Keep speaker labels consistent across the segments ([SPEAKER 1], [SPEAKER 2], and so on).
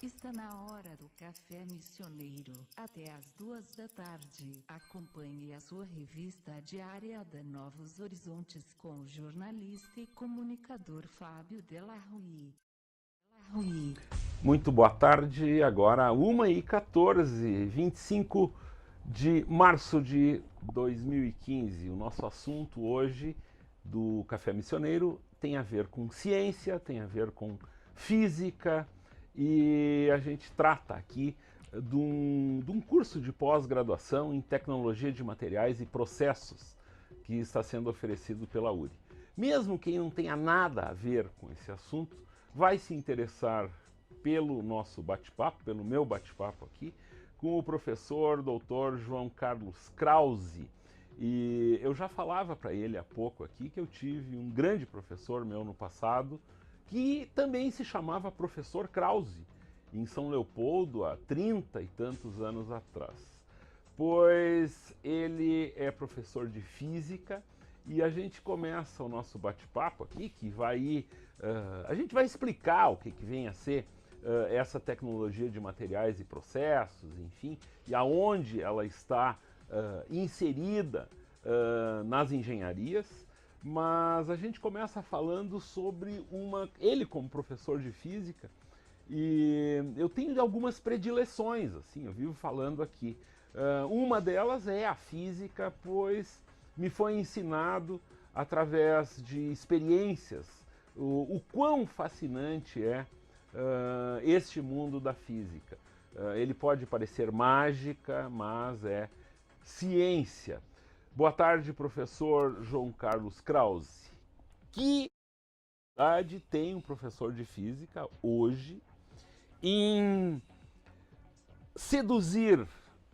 [SPEAKER 1] Está na hora do Café Missioneiro, até às 2 da tarde. Acompanhe a sua revista diária da Novos Horizontes com o jornalista e comunicador Fábio Della Rui.
[SPEAKER 2] Muito boa tarde, agora 1h14, 25 de março de 2015. O nosso assunto hoje do Café Missioneiro tem a ver com ciência, tem a ver com física, e a gente trata aqui de um curso de pós-graduação em tecnologia de materiais e processos que está sendo oferecido pela URI. Mesmo quem não tenha nada a ver com esse assunto, vai se interessar pelo nosso bate-papo, pelo meu bate-papo aqui, com o professor Dr. João Carlos Krause. E eu já falava para ele há pouco aqui que eu tive um grande professor meu no passado, que também se chamava professor Krause, em São Leopoldo, há 30 e tantos anos atrás. Pois ele é professor de física e a gente começa o nosso bate-papo aqui, que vai a gente vai explicar o que vem a ser essa tecnologia de materiais e processos, enfim, e aonde ela está inserida nas engenharias. Mas a gente começa falando sobre ele como professor de física, e eu tenho algumas predileções, assim, eu vivo falando aqui. Uma delas é a física, pois me foi ensinado através de experiências o quão fascinante é este mundo da física. Ele pode parecer mágica, mas é ciência. Boa tarde, professor João Carlos Krause. Que idade tem um professor de física hoje em seduzir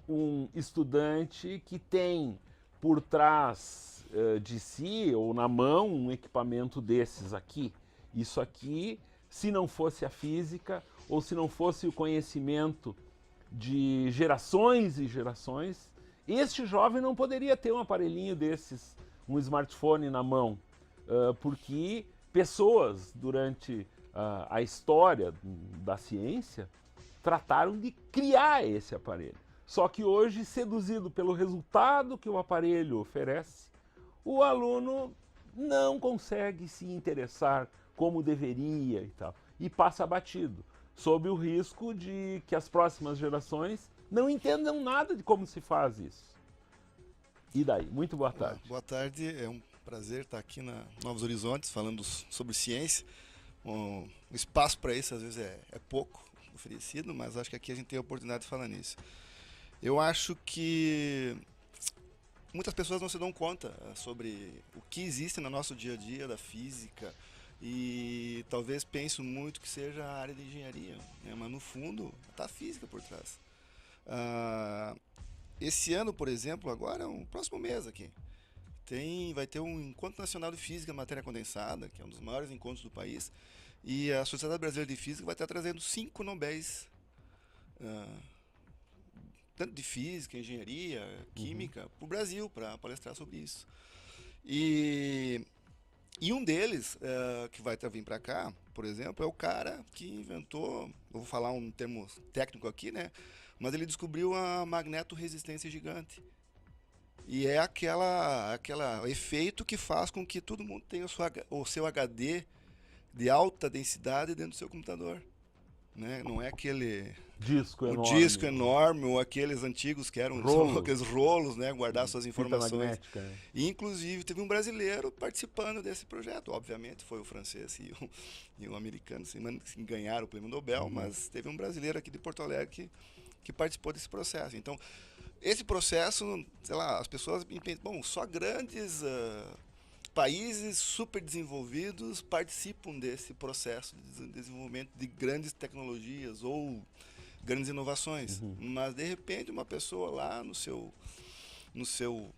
[SPEAKER 2] um estudante que tem por trás de si ou na mão um equipamento desses aqui? Isso aqui, se não fosse a física ou se não fosse o conhecimento de gerações e gerações, este jovem não poderia ter um aparelhinho desses, um smartphone na mão, porque pessoas durante a história da ciência trataram de criar esse aparelho. Só que hoje, seduzido pelo resultado que o aparelho oferece, o aluno não consegue se interessar como deveria e tal, e passa batido, sob o risco de que as próximas gerações não entendam nada de como se faz isso. E daí? Muito boa tarde.
[SPEAKER 3] Boa tarde, é um prazer estar aqui na Novos Horizontes falando sobre ciência. O espaço para isso às vezes é pouco oferecido, mas acho que aqui a gente tem a oportunidade de falar nisso. Eu acho que muitas pessoas não se dão conta sobre o que existe no nosso dia a dia da física e talvez pensem muito que seja a área de engenharia, né? Mas no fundo está a física por trás. Esse ano, por exemplo, agora, um próximo mês aqui, vai ter um Encontro Nacional de Física Matéria Condensada, que é um dos maiores encontros do país, e a Sociedade Brasileira de Física vai estar trazendo 5 Nobéis, tanto de física, engenharia, química, para o Brasil, para palestrar sobre isso. E um deles, que vai vir para cá, por exemplo, é o cara que inventou, eu vou falar um termo técnico aqui, né? Mas ele descobriu a magnetorresistência gigante. E é aquela efeito que faz com que todo mundo tenha o seu HD de alta densidade dentro do seu computador. Né? Não é aquele
[SPEAKER 2] disco
[SPEAKER 3] o
[SPEAKER 2] enorme,
[SPEAKER 3] disco enorme ou aqueles antigos que eram aqueles rolos, né? Guardar suas informações.
[SPEAKER 2] Magnética, né?
[SPEAKER 3] E, inclusive, teve um brasileiro participando desse projeto. Obviamente, foi o francês e o americano que ganharam o prêmio Nobel, mas teve um brasileiro aqui de Porto Alegre que participou desse processo. Então, esse processo, sei lá, as pessoas pensam, bom, só grandes países super desenvolvidos participam desse processo de desenvolvimento de grandes tecnologias ou grandes inovações. Mas, de repente, uma pessoa lá no seu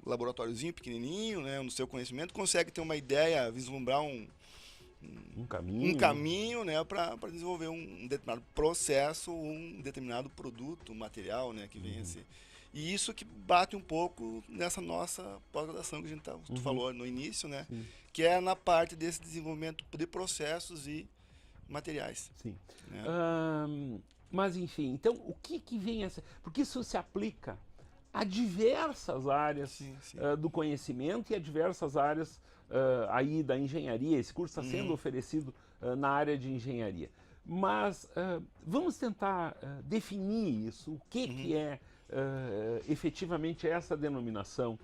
[SPEAKER 3] laboratóriozinho pequenininho, né, no seu conhecimento, consegue ter uma ideia, vislumbrar um caminho, né, para desenvolver um determinado processo, um determinado produto, um material, né, que vem a ser. E isso que bate um pouco nessa nossa pós-graduação que a gente tu falou no início, né, que é na parte desse desenvolvimento de processos e materiais.
[SPEAKER 2] Sim.
[SPEAKER 3] Né?
[SPEAKER 2] Mas, enfim, então, o que vem essa... Porque isso se aplica a diversas áreas
[SPEAKER 3] Sim, sim.
[SPEAKER 2] do conhecimento e a diversas áreas aí da engenharia. Esse curso está sendo oferecido na área de engenharia. Mas vamos tentar definir isso, o que é efetivamente essa denominação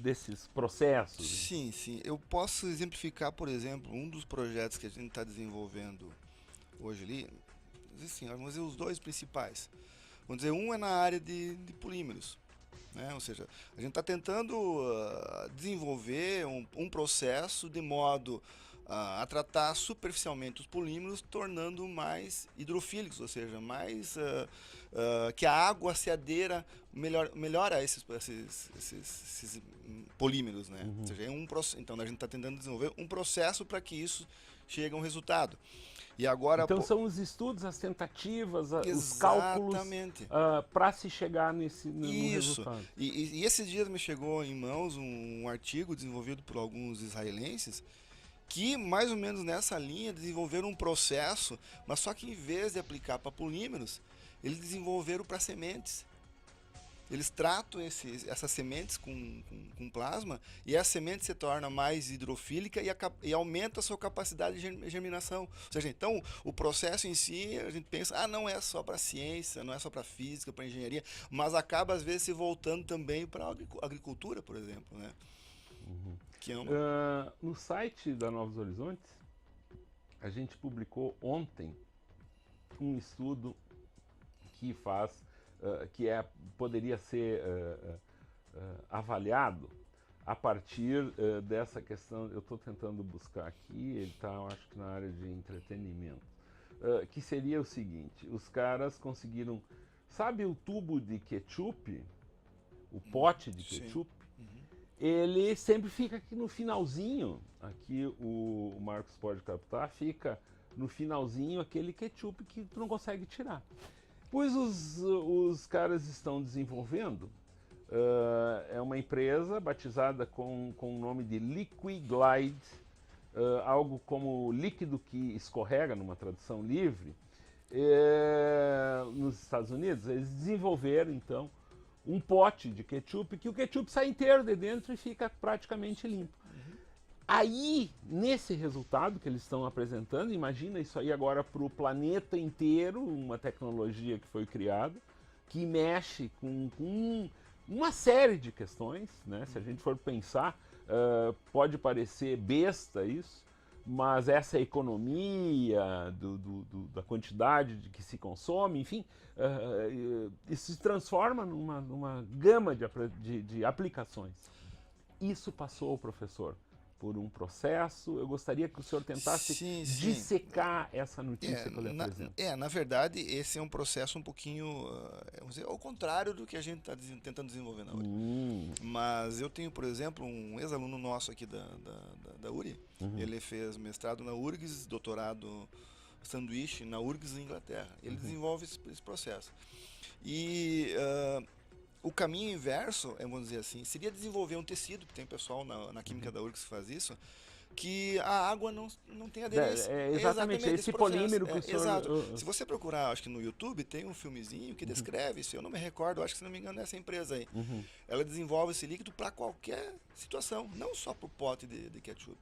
[SPEAKER 2] desses processos.
[SPEAKER 3] Sim, sim. Eu posso exemplificar, por exemplo, um dos projetos que a gente está desenvolvendo hoje ali. Assim, vamos dizer os dois principais. Vamos dizer, um é na área de polímeros, né? Ou seja, a gente está tentando desenvolver um processo de modo a tratar superficialmente os polímeros, tornando mais hidrofílicos, ou seja, mais que a água se adeira, melhora esses polímeros, né? Ou seja, então a gente está tentando desenvolver um processo para que isso chegue a um resultado. E agora,
[SPEAKER 2] então são os estudos, as tentativas, os cálculos
[SPEAKER 3] exatamente.
[SPEAKER 2] para se chegar no
[SPEAKER 3] Isso.
[SPEAKER 2] resultado.
[SPEAKER 3] E esses dias me chegou em mãos um artigo desenvolvido por alguns israelenses que, mais ou menos nessa linha, desenvolveram um processo, mas só que em vez de aplicar para polímeros, eles desenvolveram para sementes. Eles tratam essas sementes com plasma e a semente se torna mais hidrofílica e aumenta a sua capacidade de germinação. Ou seja, então, o processo em si, a gente pensa, não é só para ciência, não é só para física, para engenharia, mas acaba às vezes se voltando também para a agricultura, por exemplo, né? Que é
[SPEAKER 2] no site da Novos Horizontes, a gente publicou ontem um estudo que poderia ser avaliado a partir dessa questão. Eu estou tentando buscar aqui, ele está, eu acho que na área de entretenimento, que seria o seguinte: os caras conseguiram, sabe o tubo de ketchup, o pote de ketchup? Ele sempre fica aqui no finalzinho, aqui o Marcos pode captar, fica no finalzinho aquele ketchup que tu não consegue tirar. Pois os caras estão desenvolvendo, é uma empresa batizada com o nome de Liquiglide, algo como líquido que escorrega, numa tradução livre, nos Estados Unidos. Eles desenvolveram, então, um pote de ketchup que o ketchup sai inteiro de dentro e fica praticamente limpo. Aí, nesse resultado que eles estão apresentando, imagina isso aí agora para o planeta inteiro, uma tecnologia que foi criada, que mexe com uma série de questões, né? Se a gente for pensar, pode parecer besta isso, mas essa economia da quantidade de que se consome, enfim, isso se transforma numa gama de aplicações. Isso passou, professor, por um processo. Eu gostaria que o senhor tentasse dissecar essa notícia que eu lhe apresento.
[SPEAKER 3] Na verdade, esse é um processo um pouquinho, vamos dizer, ao contrário do que a gente está tentando desenvolver na URI. Mas eu tenho, por exemplo, um ex-aluno nosso aqui da URI. Ele fez mestrado na URGS, doutorado sanduíche na URGS, na Inglaterra. Ele desenvolve esse processo. E o caminho inverso, vamos dizer assim, seria desenvolver um tecido, que tem pessoal na química da URGS que faz isso, que a água não tem aderência.
[SPEAKER 2] Exatamente esse polímero que o senhor...
[SPEAKER 3] Exato. Se você procurar, acho que no YouTube, tem um filmezinho que descreve isso. Eu não me recordo, acho que, se não me engano, é essa empresa aí. Ela desenvolve esse líquido para qualquer situação, não só para o pote de ketchup.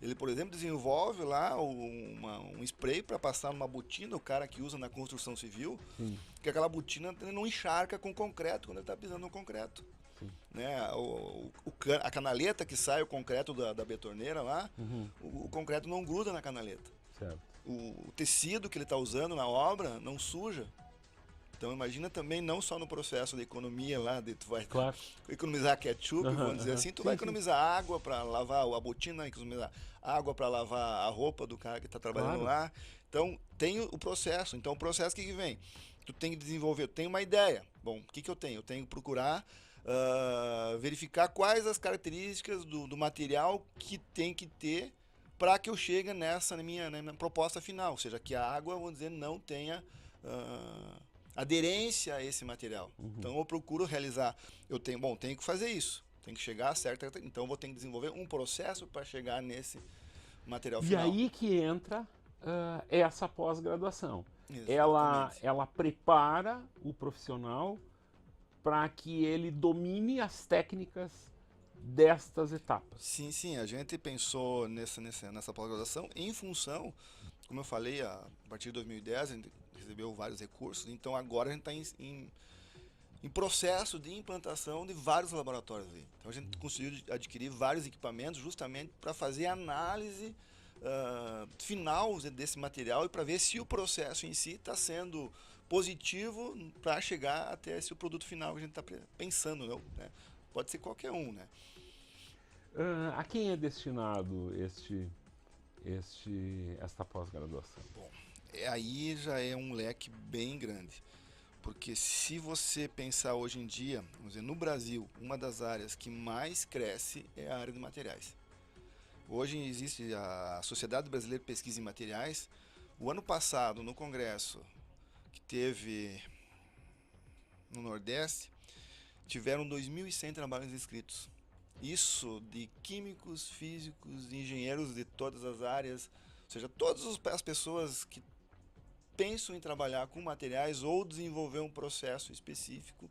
[SPEAKER 3] Ele, por exemplo, desenvolve lá um spray para passar numa botina, o cara que usa na construção civil, que aquela botina não encharca com concreto quando ele está pisando no concreto. Né? A canaleta que sai o concreto da betoneira lá, o concreto não gruda na canaleta.
[SPEAKER 2] Certo.
[SPEAKER 3] O tecido que ele está usando na obra não suja. Então imagina também, não só no processo de economia lá, tu vai economizar ketchup, vamos dizer assim, tu vai economizar água para lavar a botina, economizar água para lavar a roupa do cara que está trabalhando lá. Então tem o processo. Então o processo que vem? Tu tem que desenvolver, tu tem uma ideia. Bom, o que eu tenho? Eu tenho que procurar verificar quais as características do material que tem que ter para que eu chegue na minha proposta final. Ou seja, que a água, vamos dizer, não tenha aderência a esse material. Então eu procuro realizar, tenho que fazer isso, tenho que chegar a certa, então eu vou ter que desenvolver um processo para chegar nesse material final.
[SPEAKER 2] E aí que entra essa pós-graduação.
[SPEAKER 3] Exatamente.
[SPEAKER 2] ela prepara o profissional para que ele domine as técnicas destas etapas.
[SPEAKER 3] Sim, sim, a gente pensou nessa pós-graduação em função, como eu falei, a partir de 2010 a gente recebeu vários recursos, então agora a gente está em processo de implantação de vários laboratórios ali. Então a gente conseguiu adquirir vários equipamentos justamente para fazer análise final desse material e para ver se o processo em si está sendo positivo para chegar até esse produto final que a gente está pensando, né? Pode ser qualquer um, né?
[SPEAKER 2] A quem é destinado esta pós-graduação?
[SPEAKER 3] Bom, aí já é um leque bem grande. Porque se você pensar hoje em dia, vamos dizer, no Brasil, uma das áreas que mais cresce é a área de materiais. Hoje existe a Sociedade Brasileira de Pesquisa em Materiais. O ano passado, no congresso que teve no Nordeste, tiveram 2.100 trabalhos inscritos. Isso de químicos, físicos, engenheiros de todas as áreas, ou seja, todas as pessoas que pensam em trabalhar com materiais ou desenvolver um processo específico,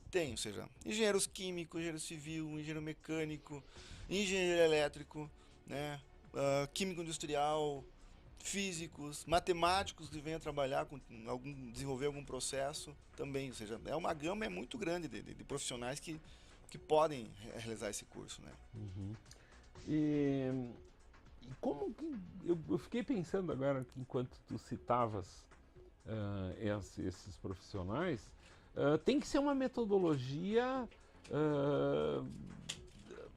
[SPEAKER 3] tem, ou seja, engenheiros químicos, engenheiro civil, engenheiro mecânico, engenheiro elétrico, né, químico industrial, físicos, matemáticos que venham trabalhar com desenvolver algum processo também, ou seja, é uma gama muito grande de profissionais que podem realizar esse curso, né?
[SPEAKER 2] Uhum. E como que eu fiquei pensando agora, enquanto tu citavas esses profissionais, tem que ser uma metodologia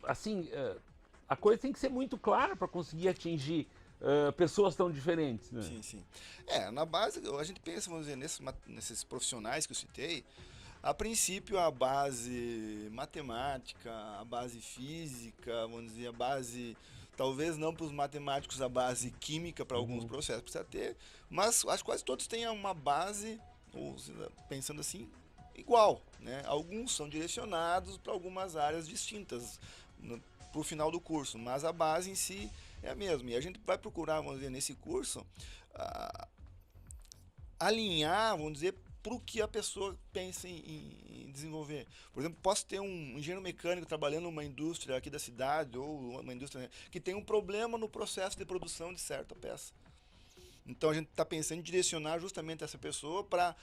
[SPEAKER 2] assim, a coisa tem que ser muito clara para conseguir atingir pessoas tão diferentes, né?
[SPEAKER 3] Sim, sim. Na base, a gente pensa, vamos dizer, nesses profissionais que eu citei, a princípio a base matemática, a base física, vamos dizer, a base, talvez não para os matemáticos, a base química para alguns processos precisa ter, mas acho que quase todos têm uma base, ou pensando assim, igual, né? Alguns são direcionados para algumas áreas distintas para o final do curso, mas a base em si é a mesma. E a gente vai procurar, vamos dizer, nesse curso, alinhar, vamos dizer, para o que a pessoa pensa em desenvolver. Por exemplo, posso ter um engenheiro mecânico trabalhando numa indústria aqui da cidade, ou uma indústria que tem um problema no processo de produção de certa peça. Então a gente está pensando em direcionar justamente essa pessoa para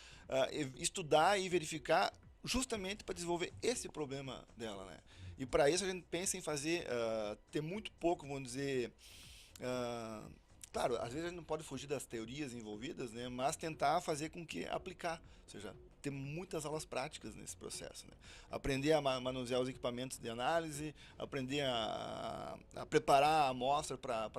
[SPEAKER 3] estudar e verificar justamente para desenvolver esse problema dela, né? E para isso a gente pensa em fazer, ter muito pouco, vamos dizer, claro, às vezes a gente não pode fugir das teorias envolvidas, né? Mas tentar fazer com que aplicar, ou seja, ter muitas aulas práticas nesse processo, né? Aprender a manusear os equipamentos de análise, aprender a preparar a amostra para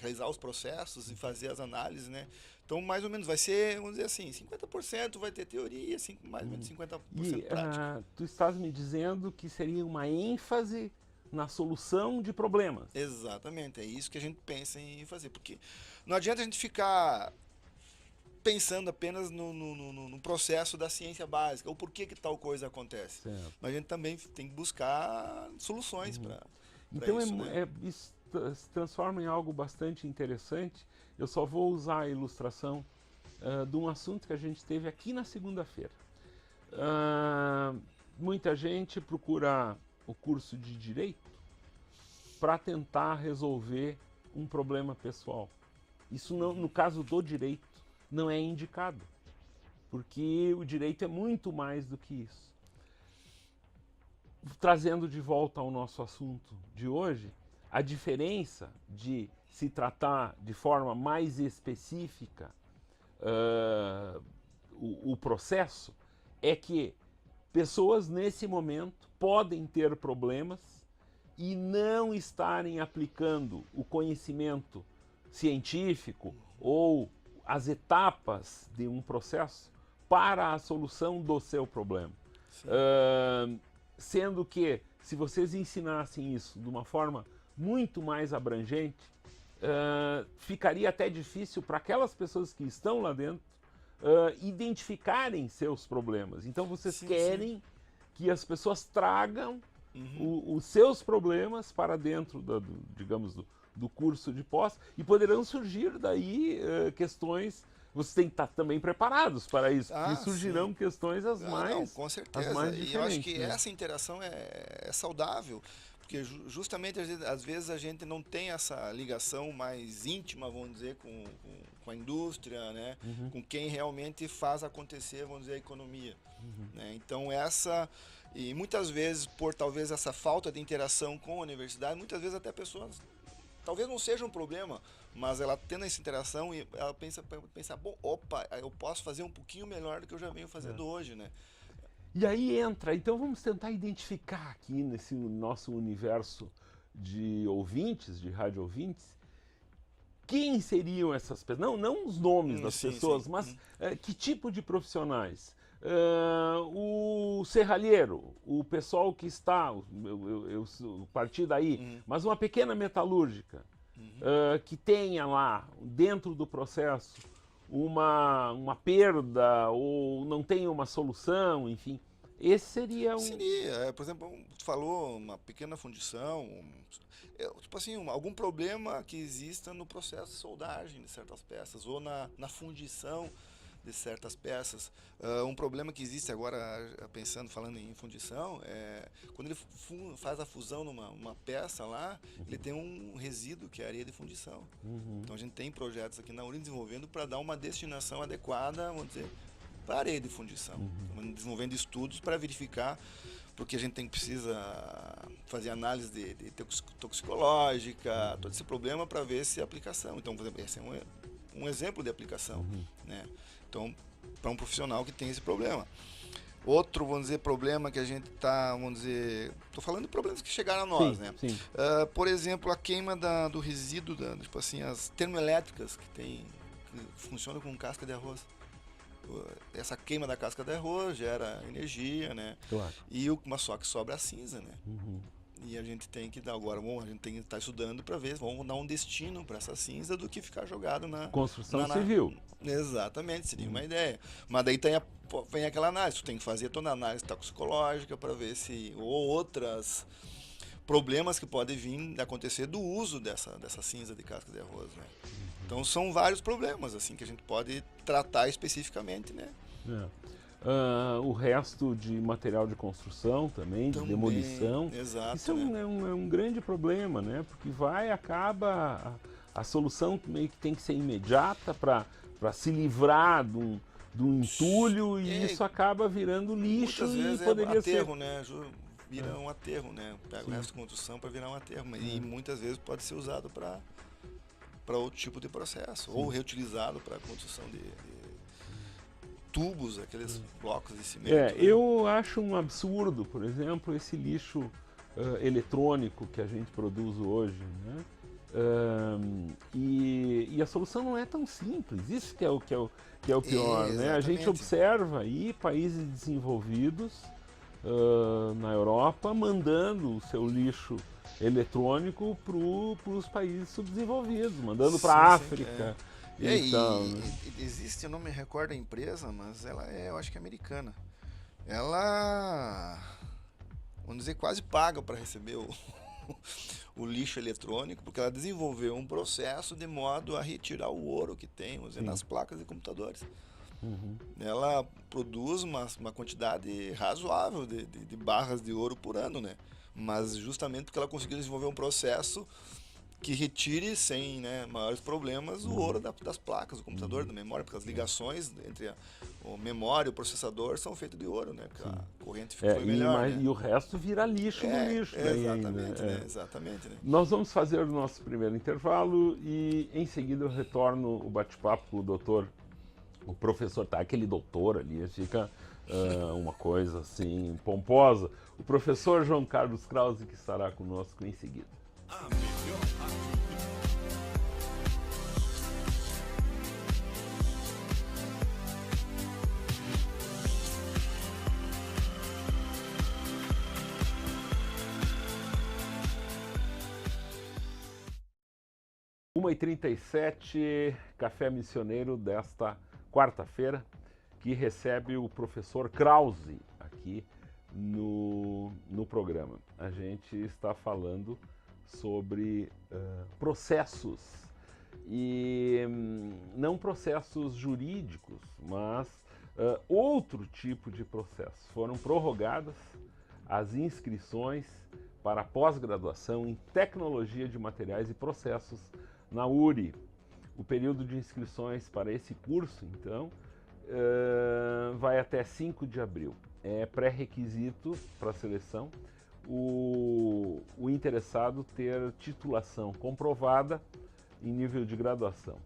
[SPEAKER 3] realizar os processos e fazer as análises, né? Então, mais ou menos, vai ser, vamos dizer assim, 50% vai ter teoria, mais ou menos 50% prática.
[SPEAKER 2] Tu estás me dizendo que seria uma ênfase na solução de problemas.
[SPEAKER 3] Exatamente, é isso que a gente pensa em fazer, porque não adianta a gente ficar pensando apenas no processo da ciência básica, ou por que tal coisa acontece.
[SPEAKER 2] Certo.
[SPEAKER 3] Mas a gente também tem que buscar soluções para
[SPEAKER 2] então
[SPEAKER 3] isso, né?
[SPEAKER 2] isso se transforma em algo bastante interessante. Eu só vou usar a ilustração de um assunto que a gente teve aqui na segunda-feira. Muita gente procura o curso de Direito para tentar resolver um problema pessoal. Isso, não, no caso do direito, não é indicado, porque o direito é muito mais do que isso. Trazendo de volta ao nosso assunto de hoje, a diferença de se tratar de forma mais específica o processo é que pessoas nesse momento podem ter problemas e não estarem aplicando o conhecimento científico ou as etapas de um processo para a solução do seu problema. Sendo que, se vocês ensinassem isso de uma forma muito mais abrangente, ficaria até difícil para aquelas pessoas que estão lá dentro identificarem seus problemas. Então vocês querem que as pessoas tragam os seus problemas para dentro, digamos, do curso de pós, e poderão surgir daí questões vocês têm que estar também preparados para isso, porque surgirão
[SPEAKER 3] sim.
[SPEAKER 2] questões
[SPEAKER 3] Não, com certeza.
[SPEAKER 2] as mais
[SPEAKER 3] E eu acho
[SPEAKER 2] diferentes,
[SPEAKER 3] que
[SPEAKER 2] né?
[SPEAKER 3] essa interação é saudável, porque justamente às vezes a gente não tem essa ligação mais íntima, vamos dizer, com a indústria, né?
[SPEAKER 2] Uhum,
[SPEAKER 3] Com quem realmente faz acontecer, vamos dizer, a economia.
[SPEAKER 2] uhum.
[SPEAKER 3] Né? Então e muitas vezes por talvez essa falta de interação com a universidade, muitas vezes até pessoas, talvez não seja um problema, mas ela tendo essa interação e ela pensa, bom, opa, eu posso fazer um pouquinho melhor do que eu já venho fazendo hoje, né?
[SPEAKER 2] E aí entra, então vamos tentar identificar aqui nesse nosso universo de ouvintes, de rádio ouvintes, quem seriam essas pessoas? Não os nomes das
[SPEAKER 3] Sim,
[SPEAKER 2] pessoas,
[SPEAKER 3] sim.
[SPEAKER 2] mas que tipo de profissionais? O serralheiro, o pessoal que está, eu parti daí, mas uma pequena metalúrgica, que tenha lá, dentro do processo, uma perda ou não tenha uma solução, enfim. Esse seria um.
[SPEAKER 3] Seria, por exemplo, tu falou uma pequena fundição, tipo assim, algum problema que exista no processo de soldagem de certas peças ou na fundição de certas peças. Um problema que existe agora, falando em fundição, quando ele faz a fusão numa peça lá, ele tem um resíduo que é areia de fundição. Então a gente tem projetos aqui na URI desenvolvendo para dar uma destinação adequada, vamos dizer, para areia de fundição. Estamos desenvolvendo estudos para verificar, porque a gente precisa fazer análise de toxicológica, todo esse problema para ver se a aplicação. Então, por exemplo, esse é um exemplo de aplicação, né? Então, para um profissional que tem esse problema. Outro, vamos dizer, problema que a gente está, vamos dizer, estou falando de problemas que chegaram a nós,
[SPEAKER 2] sim,
[SPEAKER 3] né?
[SPEAKER 2] Sim.
[SPEAKER 3] Por exemplo, a queima do resíduo, tipo assim, as termoelétricas que funcionam com casca de arroz. Essa queima da casca de arroz gera energia, né?
[SPEAKER 2] Claro.
[SPEAKER 3] Mas só que sobra a cinza, né? E a gente tem que dar agora, a gente tem que estar estudando para ver, vamos dar um destino para essa cinza do que ficar jogado na
[SPEAKER 2] construção civil.
[SPEAKER 3] Exatamente, seria uma ideia. Mas daí vem aquela análise, tu tem que fazer toda a análise toxicológica para ver se ou outras problemas que podem vir a acontecer do uso dessa cinza de casca de arroz, né? Então são vários problemas assim que a gente pode tratar especificamente, né?
[SPEAKER 2] O resto de material de construção também, de demolição.
[SPEAKER 3] Exato,
[SPEAKER 2] isso
[SPEAKER 3] né?
[SPEAKER 2] é um grande problema, né? Porque acaba a solução meio que tem que ser imediata para se livrar do entulho e isso acaba virando lixo
[SPEAKER 3] muitas vezes
[SPEAKER 2] e poderia
[SPEAKER 3] aterro,
[SPEAKER 2] ser.
[SPEAKER 3] né? Vira um aterro, né? Pega o resto de construção para virar um aterro, e muitas vezes pode ser usado para outro tipo de processo, ou reutilizado para a construção de tubos, aqueles blocos de cimento. Né?
[SPEAKER 2] Eu acho um absurdo, por exemplo, esse lixo eletrônico que a gente produz hoje, né? E a solução não é tão simples, isso que é o pior, né? A gente observa aí países desenvolvidos na Europa mandando o seu lixo eletrônico para os países subdesenvolvidos, mandando para a África. Então,
[SPEAKER 3] existe, eu não me recordo a empresa, mas ela eu acho que é americana. Ela, vamos dizer, quase paga para receber o lixo eletrônico, porque ela desenvolveu um processo de modo a retirar o ouro que tem, vamos dizer, nas placas de computadores. Ela produz uma quantidade razoável de barras de ouro por ano, né? Mas justamente porque ela conseguiu desenvolver um processo que retire sem, né, maiores problemas o ouro das placas do computador, da memória, porque as ligações entre a memória e o processador são feitas de ouro, né? Porque a corrente foi melhor, né?
[SPEAKER 2] E o resto vira lixo no lixo.
[SPEAKER 3] Exatamente, né? Exatamente, né?
[SPEAKER 2] Nós vamos fazer o nosso primeiro intervalo e em seguida eu retorno o bate-papo com o doutor, o professor, tá? Aquele doutor ali, fica uma coisa assim pomposa. O professor João Carlos Krause, que estará conosco em seguida. A melhor Uma 1h37, Café Missioneiro desta quarta-feira, que recebe o professor Krause aqui no programa. A gente está falando sobre processos E não processos jurídicos, mas outro tipo de processo. Foram prorrogadas as inscrições para pós-graduação em tecnologia de materiais e processos na URI. O período de inscrições para esse curso, então, vai até 5 de abril. É pré-requisito para a seleção o interessado ter titulação comprovada em nível de graduação.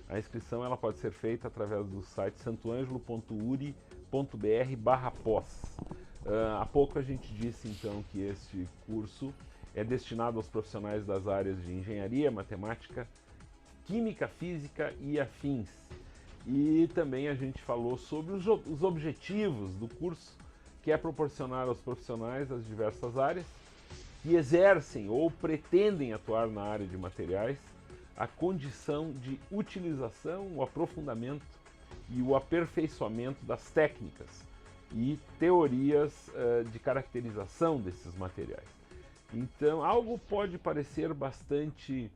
[SPEAKER 2] A inscrição ela pode ser feita através do site santoangelo.uri.br/pós. Há pouco a gente disse então que este curso é destinado aos profissionais das áreas de engenharia, matemática, química, física e afins. E também a gente falou sobre os objetivos do curso, que é proporcionar aos profissionais das diversas áreas que exercem ou pretendem atuar na área de materiais a condição de utilização, o aprofundamento e o aperfeiçoamento das técnicas e teorias de caracterização desses materiais. Então, algo pode parecer bastante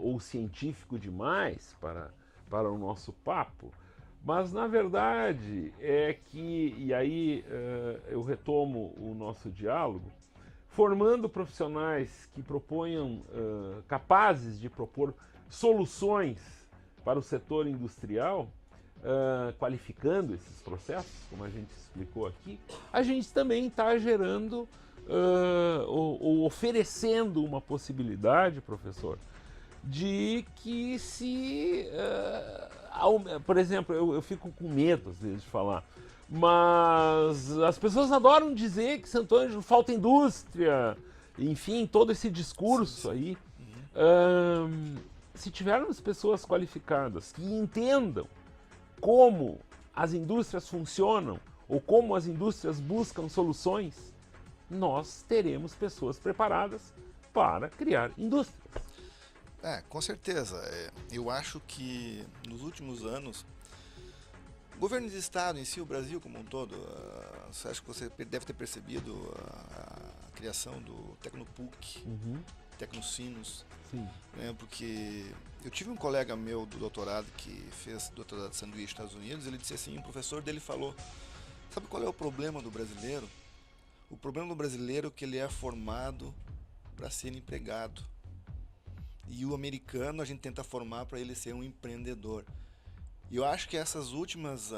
[SPEAKER 2] ou científico demais para o nosso papo, mas na verdade é que, e aí eu retomo o nosso diálogo, formando profissionais que proponham, capazes de propor soluções para o setor industrial, qualificando esses processos, como a gente explicou aqui, a gente também está gerando ou oferecendo uma possibilidade, professor, de que por exemplo, eu fico com medo às vezes de falar, mas as pessoas adoram dizer que Santo Ângelo falta indústria, enfim, todo esse discurso aí. Se tivermos pessoas qualificadas que entendam como as indústrias funcionam ou como as indústrias buscam soluções, nós teremos pessoas preparadas para criar indústrias.
[SPEAKER 3] Com certeza. Eu acho que nos últimos anos, o governo de estado em si, o Brasil como um todo, acho que você deve ter percebido a criação do Tecnopuc, Tecnocinos, né, porque eu tive um colega meu do doutorado que fez doutorado de sanduíche nos Estados Unidos, ele disse assim, o professor dele falou, sabe qual é o problema do brasileiro? O problema do brasileiro é que ele é formado para ser empregado. E o americano a gente tenta formar para ele ser um empreendedor. E eu acho que essas últimas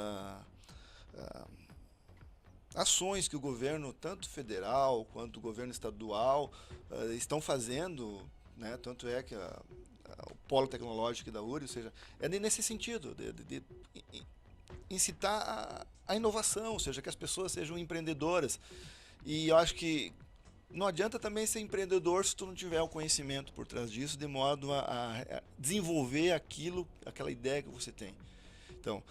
[SPEAKER 3] ações que o governo, tanto federal quanto o governo estadual, estão fazendo, né, tanto é que o polo tecnológico da URI, ou seja, é nesse sentido, de incitar a inovação, ou seja, que as pessoas sejam empreendedoras. E eu acho que não adianta também ser empreendedor se tu não tiver o conhecimento por trás disso, de modo a desenvolver aquela ideia que você tem. Então,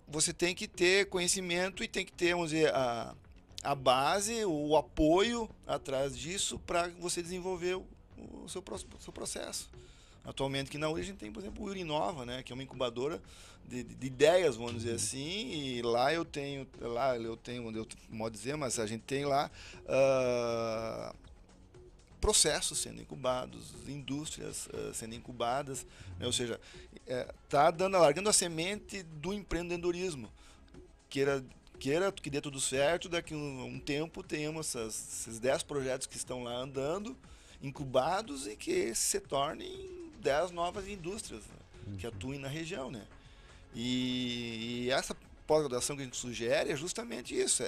[SPEAKER 3] você tem que ter conhecimento e tem que ter, vamos dizer, a base, o apoio atrás disso para você desenvolver o seu processo. Atualmente aqui na URI a gente tem, por exemplo, o Urinova, né, que é uma incubadora de ideias, vamos dizer assim, e lá eu tenho, modo dizer, mas a gente tem lá processos sendo incubados, indústrias sendo incubadas, né, ou seja, está alargando a semente do empreendedorismo, que dê tudo certo, daqui a um tempo tenhamos esses 10 projetos que estão lá andando, incubados, e que se tornem 10 novas indústrias, né, que atuem na região, né? E essa pós-graduação que a gente sugere é justamente isso,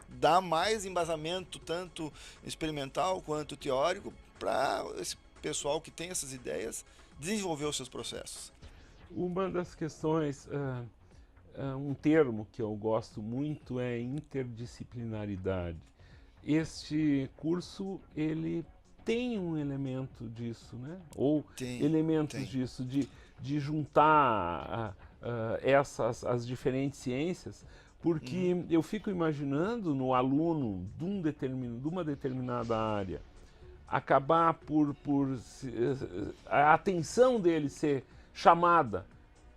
[SPEAKER 3] dar mais embasamento, tanto experimental quanto teórico, para esse pessoal que tem essas ideias desenvolver os seus processos.
[SPEAKER 2] Uma das questões, um termo que eu gosto muito é interdisciplinaridade. Este curso, ele tem um elemento disso, né? Ou elementos disso, de juntar as diferentes ciências, porque eu fico imaginando no aluno de uma determinada área acabar por a atenção dele ser chamada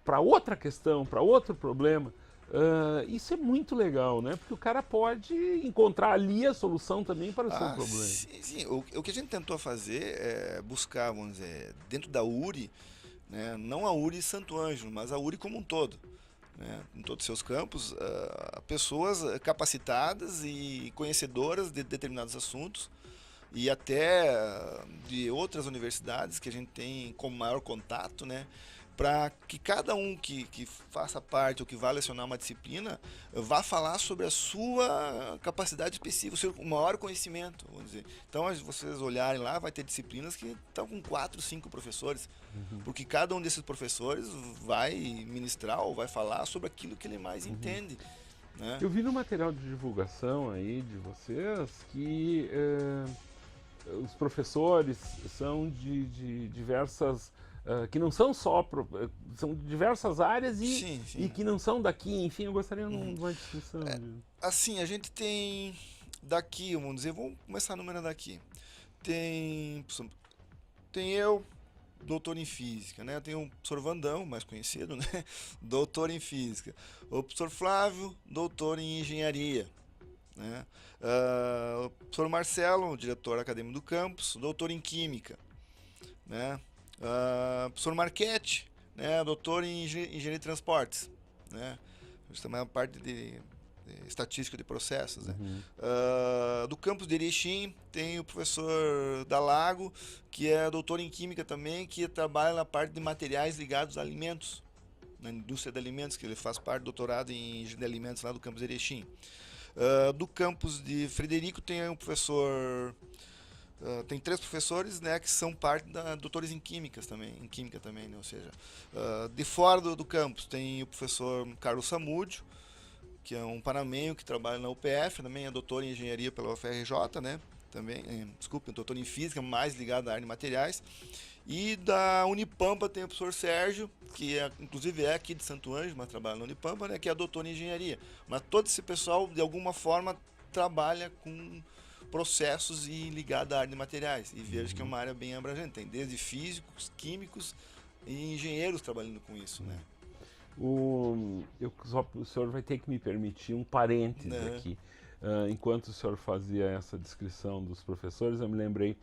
[SPEAKER 2] para outra questão, para outro problema. Isso é muito legal, né? Porque o cara pode encontrar ali a solução também para o seu problema.
[SPEAKER 3] Sim. O que a gente tentou fazer é buscar, vamos dizer, dentro da URI, né? Não a URI Santo Ângelo, mas a URI como um todo, né? Em todos os seus campos, pessoas capacitadas e conhecedoras de determinados assuntos, e até de outras universidades que a gente tem com maior contato, né? Para que cada um que faça parte ou que vá lecionar uma disciplina vá falar sobre a sua capacidade específica, o seu maior conhecimento, vamos dizer. Então, se vocês olharem lá, vai ter disciplinas que estão com 4, 5 professores, porque cada um desses professores vai ministrar ou vai falar sobre aquilo que ele mais entende, né?
[SPEAKER 2] Eu vi no material de divulgação aí de vocês que os professores são de diversas... que não são só... são de diversas áreas
[SPEAKER 3] Sim, sim.
[SPEAKER 2] e que não são daqui. Enfim, eu gostaria de uma discussão.
[SPEAKER 3] Assim, a gente tem daqui, vamos dizer, vamos começar numerando daqui. Tem eu, doutor em física, né? Tem o professor Vandão, mais conhecido, né? Doutor em física. O professor Flávio, doutor em engenharia, né? O professor Marcelo, diretor acadêmico do campus, doutor em química, né? Professor Marchetti, né? Doutor em engenharia de transportes, né? Isso também é uma parte de estatística de processos, né? Do campus de Erechim tem o professor Dalago, que é doutor em química também, que trabalha na parte de materiais ligados a alimentos, na indústria de alimentos, que ele faz parte do doutorado em engenharia de alimentos lá do campus de Erechim. Do campus de Frederico tem um professor... tem 3 professores, né, que são parte da doutores em química também, né, ou seja, de fora do campus tem o professor Carlos Samúdio, que é um panamenho que trabalha na UPF, também é doutor em engenharia pela UFRJ, né, também, doutor em física, mais ligado à área de materiais. E da Unipampa tem o professor Sérgio, que inclusive é aqui de Santo Ângelo, mas trabalha na Unipampa, né, que é doutor em engenharia. Mas todo esse pessoal, de alguma forma, trabalha com processos e ligado à área de materiais. E vejo que é uma área bem abrangente. Tem desde físicos, químicos e engenheiros trabalhando com isso, né?
[SPEAKER 2] O senhor vai ter que me permitir um parêntese aqui. Enquanto o senhor fazia essa descrição dos professores, eu me lembrei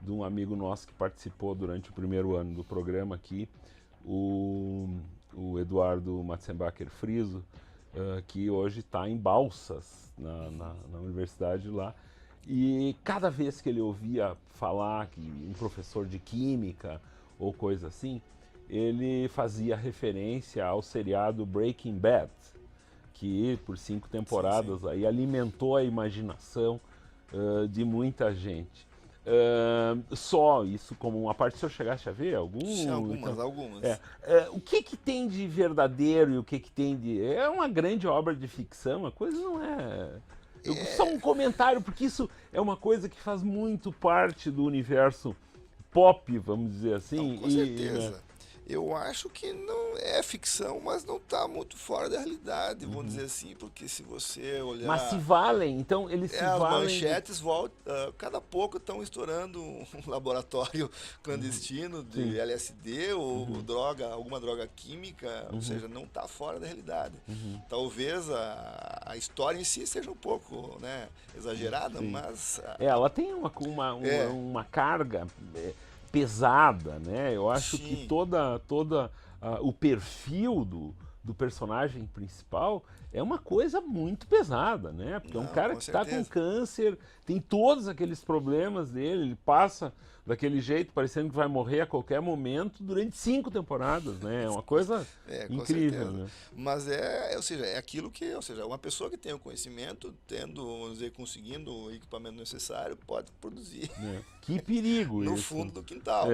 [SPEAKER 2] de um amigo nosso que participou durante o primeiro ano do programa aqui, o Eduardo Matzenbacher Friso, que hoje está em Balsas, na universidade lá. E cada vez que ele ouvia falar que um professor de química ou coisa assim, ele fazia referência ao seriado Breaking Bad, que por 5 temporadas sim. Aí alimentou a imaginação de muita gente. Só isso como uma parte, se eu chegasse a ver algumas. O que tem de verdadeiro e o que tem de... É uma grande obra de ficção, a coisa não é... Só um comentário, porque isso é uma coisa que faz muito parte do universo pop, vamos dizer assim.
[SPEAKER 3] Não, com certeza. Eu acho que não é ficção, mas não está muito fora da realidade, vamos dizer assim, porque se você olhar...
[SPEAKER 2] Mas se valem, então eles se valem...
[SPEAKER 3] As manchetes cada pouco estão estourando um laboratório clandestino de LSD ou alguma droga química, ou seja, não está fora da realidade. Talvez a história em si seja um pouco, né, exagerada, mas...
[SPEAKER 2] ela tem uma carga... pesada, né? Eu acho sim. Que toda o perfil do personagem principal é uma coisa muito pesada, né? Porque é um cara que está com câncer, tem todos aqueles problemas dele, ele passa daquele jeito, parecendo que vai morrer a qualquer momento durante 5 temporadas, né? É uma coisa incrível, né?
[SPEAKER 3] Mas ou seja, é aquilo que, ou seja, uma pessoa que tem o conhecimento, vamos dizer, conseguindo o equipamento necessário, pode produzir.
[SPEAKER 2] Que perigo
[SPEAKER 3] no
[SPEAKER 2] isso.
[SPEAKER 3] fundo do quintal.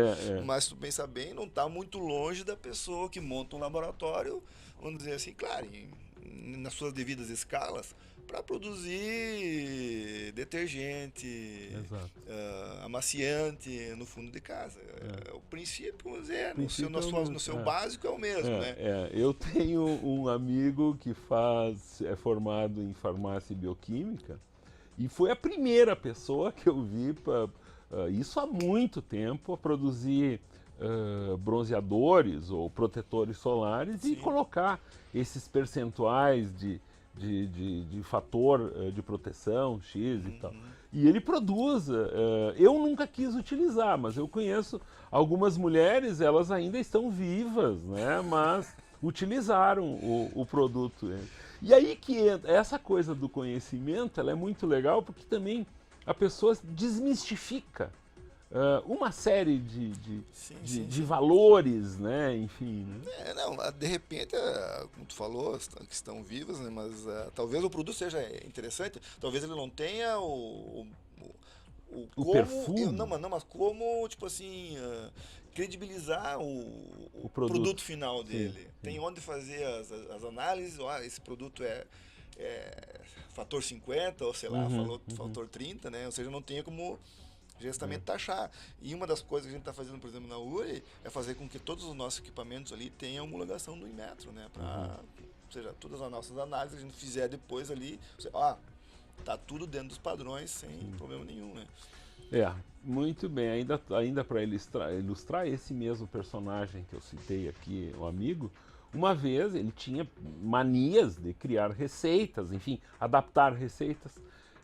[SPEAKER 3] Mas se tu pensar bem, não está muito longe da pessoa que monta um laboratório, vamos dizer assim, claro, nas suas devidas escalas, para produzir detergente, amaciante no fundo de casa. O princípio, vamos dizer, no seu básico é o mesmo, né?
[SPEAKER 2] Eu tenho um amigo que é formado em farmácia e bioquímica e foi a primeira pessoa que eu vi, isso há muito tempo, a produzir bronzeadores ou protetores solares. Sim. E colocar esses percentuais de de fator de proteção X e tal. E ele produz. Eu nunca quis utilizar, mas eu conheço algumas mulheres, elas ainda estão vivas, né? Mas utilizaram o produto. E aí que entra, essa coisa do conhecimento, ela é muito legal porque também a pessoa desmistifica uma série de valores, né? Enfim. Né?
[SPEAKER 3] Não, de repente, como tu falou, que estão vivas, né? Mas talvez o produto seja interessante, talvez ele não tenha o como,
[SPEAKER 2] perfume.
[SPEAKER 3] Mas como, tipo assim, credibilizar o produto final dele. Sim. Tem onde fazer as análises, esse produto é fator 50, ou sei lá, fator 30, né? Ou seja, não tem como justamente taxar. E uma das coisas que a gente está fazendo, por exemplo, na URI, é fazer com que todos os nossos equipamentos ali tenham homologação do Inmetro, né? Ou seja, todas as nossas análises que a gente fizer depois ali, tá tudo dentro dos padrões sem problema nenhum, né?
[SPEAKER 2] Muito bem. Ainda para ilustrar esse mesmo personagem que eu citei aqui, o amigo, uma vez ele tinha manias de criar receitas, enfim, adaptar receitas.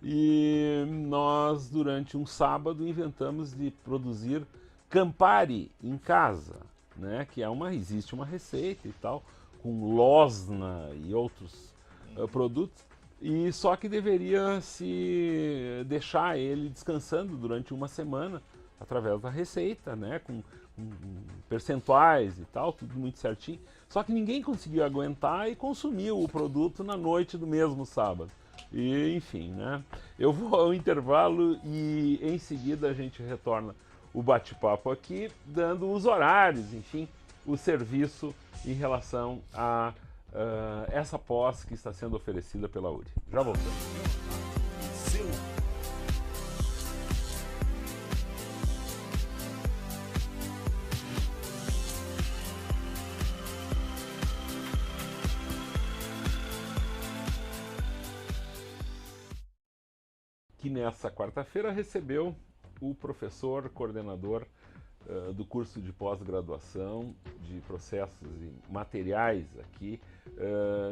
[SPEAKER 2] E nós, durante um sábado, inventamos de produzir Campari em casa, né? Que existe uma receita e tal, com losna e outros produtos, e só que deveria se deixar ele descansando durante uma semana através da receita, né? Com percentuais e tal, tudo muito certinho. Só que ninguém conseguiu aguentar e consumiu o produto na noite do mesmo sábado. E, enfim, né? Eu vou ao intervalo e em seguida a gente retorna o bate-papo aqui, dando os horários, enfim, o serviço em relação a essa pós que está sendo oferecida pela URI. Já voltamos. Que nessa quarta-feira recebeu o professor coordenador do curso de pós-graduação de processos e materiais aqui,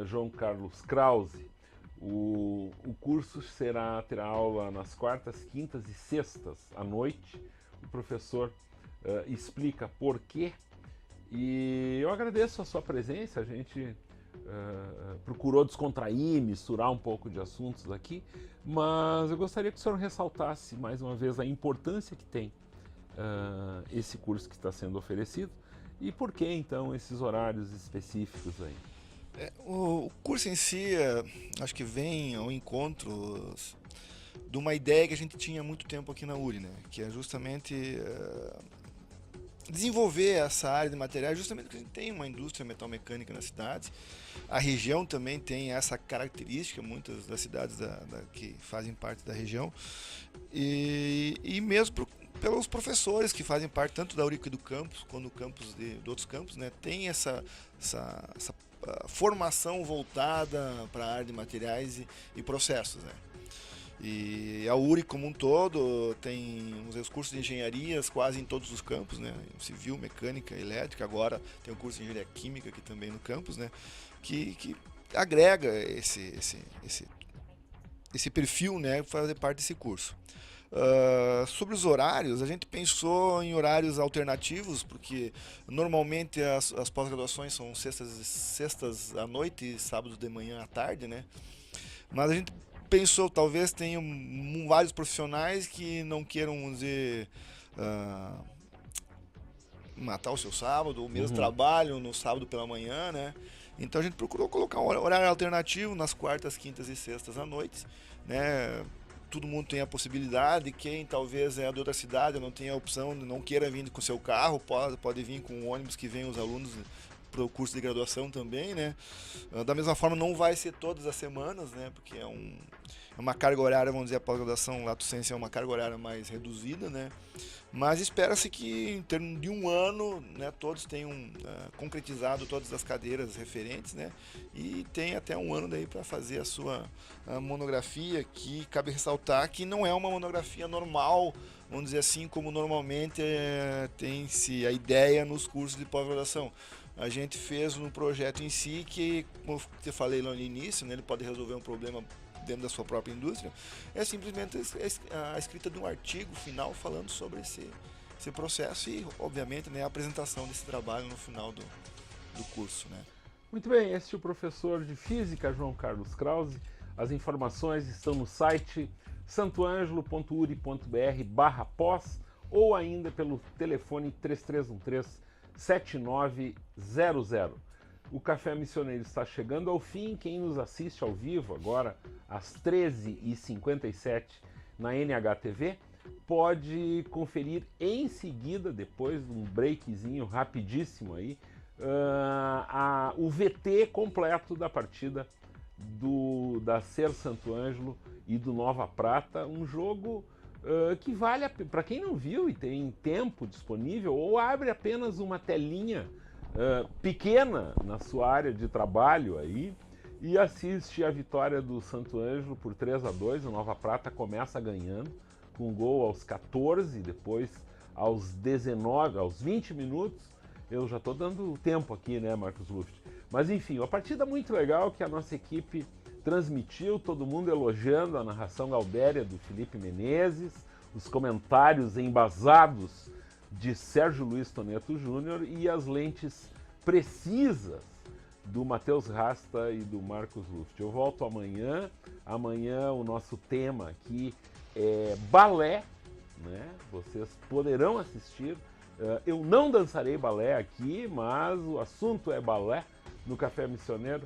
[SPEAKER 2] João Carlos Krause. O curso terá aula nas quartas, quintas e sextas à noite. O professor explica por quê. E eu agradeço a sua presença. A gente procurou descontrair, misturar um pouco de assuntos aqui, mas eu gostaria que o senhor ressaltasse mais uma vez a importância que tem esse curso que está sendo oferecido e por que então esses horários específicos aí.
[SPEAKER 3] O curso em si, acho que vem ao encontro de uma ideia que a gente tinha há muito tempo aqui na URI, né? Que é justamente desenvolver essa área de materiais, justamente porque a gente tem uma indústria metalmecânica na cidade. A região também tem essa característica, muitas das cidades que fazem parte da região, e mesmo pelos professores que fazem parte tanto da URI do campus, quanto do campus de outros campos, né, tem essa formação voltada para a área de materiais e processos, né. E a URI como um todo tem os cursos de engenharias quase em todos os campos, né? Civil, mecânica, elétrica, agora tem o curso de engenharia química aqui também no campus, né? Que agrega esse perfil, né? Para fazer parte desse curso. Sobre os horários, a gente pensou em horários alternativos, porque normalmente as pós-graduações são sextas à noite e sábados de manhã à tarde, né? Mas a gente pensou, talvez tenham vários profissionais que não queiram, vamos dizer, matar o seu sábado, ou mesmo trabalham no sábado pela manhã, né? Então a gente procurou colocar um horário alternativo nas quartas, quintas e sextas à noite, né? Todo mundo tem a possibilidade, quem talvez é de outra cidade, não tem a opção, não queira vir com seu carro, pode vir com o ônibus que vem os alunos para o curso de graduação também, né? Da mesma forma, não vai ser todas as semanas, né? Porque é uma carga horária, vamos dizer, a pós-graduação Lato Sensu é uma carga horária mais reduzida, né? Mas espera-se que em termos de um ano, né, todos tenham concretizado todas as cadeiras referentes, né? E tem até um ano daí para fazer a sua monografia, que cabe ressaltar que não é uma monografia normal, vamos dizer assim, como normalmente tem-se a ideia nos cursos de pós-graduação. a gente fez um projeto em si que, como eu falei lá no início, né, ele pode resolver um problema dentro da sua própria indústria, é simplesmente a escrita de um artigo final falando sobre esse processo e, obviamente, né, a apresentação desse trabalho no final do curso, né.
[SPEAKER 2] Muito bem, este é o professor de Física, João Carlos Krause. As informações estão no site santoangelo.uri.br/pós ou ainda pelo telefone 3313-7900. O Café Missioneiro está chegando ao fim. Quem nos assiste ao vivo agora, às 13h57 na NHTV, pode conferir em seguida, depois de um breakzinho rapidíssimo aí, o VT completo da partida da Ser Santo Ângelo e do Nova Prata, um jogo que vale, para quem não viu e tem tempo disponível, ou abre apenas uma telinha pequena na sua área de trabalho aí e assiste a vitória do Santo Ângelo por 3-2. O Nova Prata começa ganhando com um gol aos 14, depois aos 19, aos 20 minutos. Eu já estou dando tempo aqui, né, Marcos Luft? Mas enfim, uma partida muito legal que a nossa equipe transmitiu, todo mundo elogiando a narração gaudéria do Felipe Menezes, os comentários embasados de Sérgio Luiz Toneto Júnior e as lentes precisas do Matheus Rasta e do Marcos Luft. Eu volto amanhã. Amanhã o nosso tema aqui é balé, né? Vocês poderão assistir. Eu não dançarei balé aqui, mas o assunto é balé no Café Missioneiro,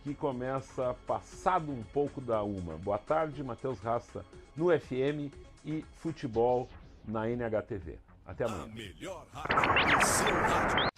[SPEAKER 2] que começa passado um pouco da 1. Boa tarde, Matheus Rasta no FM e futebol na NHTV. Até amanhã.
[SPEAKER 4] A melhor rádio do seu rádio.